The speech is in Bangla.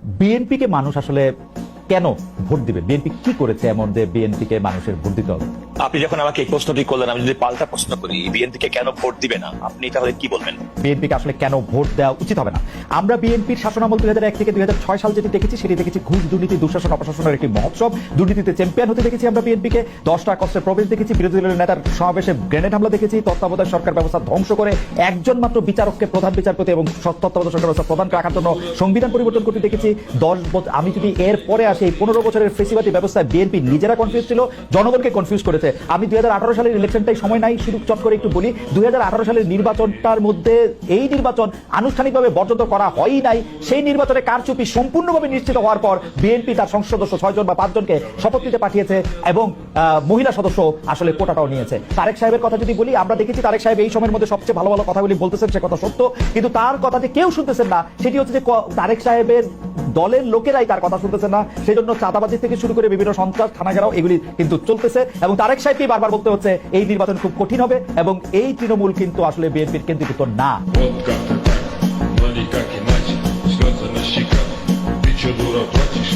বিএনপিকে মানুষ আসলে কেন ভোট দিবে? বিএনপি কি করেছে এমন যে বিএনপিকে মানুষের ভোট দিতে হবে? আপনি যখন আমাকে এই প্রশ্নটি করলেন, আমি যদি পাল্টা প্রশ্ন করি বিএনপিকে কেন ভোট দিবে না, আপনি তাহলে কি বলবেন? বিএনপিকে আসলে কেন ভোট দেওয়া উচিত হবে না? আমরা বিএনপির শাসনামল 2001 থেকে 2006 সাল যেটি দেখেছি সেটি দেখেছি ঘুষ দুর্নীতি দুঃশাসন অপশাসনের একটি মহোৎসব। দুর্নীতিতে চ্যাম্পিয়ন হতে দেখেছি আমরা বিএনপিকে। 10টা কষ্টের প্রবেশ দেখেছি, বিরোধী দলের নেতার সমাবেশে গ্রেনেড হামলা দেখেছি, তত্ত্বাবধায়ক সরকার ব্যবস্থা ধ্বংস করে একজন মাত্র বিচারককে প্রধান বিচারপতি এবং তত্ত্বাবধায়ক সরকার ব্যবস্থা প্রধান রাখার জন্য সংবিধান পরিবর্তন করতে দেখেছি। 10 বছর আমি যদি এর পরে আসি, এই 15 বছরের ফেসিবাদী ব্যবস্থায় বিএনপি নিজেরা কনফিউজ ছিল, জনগণকে কনফিউজ করেছে। আমি 2018 সালের ইলেকশনটাই সময় নাই, শুধু চট করে একটু বলি। 2018 সালের নির্বাচনটার মধ্যে এই নির্বাচন আনুষ্ঠানিকভাবে বর্জন করা হয়ই নাই। সেই নির্বাচনে কারচুপি সম্পূর্ণভাবে নিশ্চিত হওয়ার পর বিএনপি তার সংসদ সদস্য 6 জন বা 5 জনকে শপথ নিতে পাঠিয়েছে এবং মহিলা সদস্য আসলে কোটাটাও নিয়েছে। তারেক সাহেবের কথা যদি বলি, আমরা দেখেছি তারেক সাহেব এই সময়ের মধ্যে সবচেয়ে ভালো ভালো কথাগুলি বলতেছেন, সে কথা সত্য, কিন্তু তার কথা যে কেউ শুনতেছেন না সেটি হচ্ছে যে তারেক সাহেবের দলের লোকেরাই তার কথা শুনতেছে না। সেই জন্য চাঁদাবাজি থেকে শুরু করে বিভিন্ন সন্ত্রাস থানাঘেরাও এগুলি কিন্তু চলতেছে এবং তারেক সাহেবকে বারবার বলতে হচ্ছে এই নির্বাচন খুব কঠিন হবে এবং এই তৃণমূল কিন্তু আসলে বিএনপির কেন্দ্রীভূত না। Но никак иначе, слезы на щеках, ты че дура плачешь?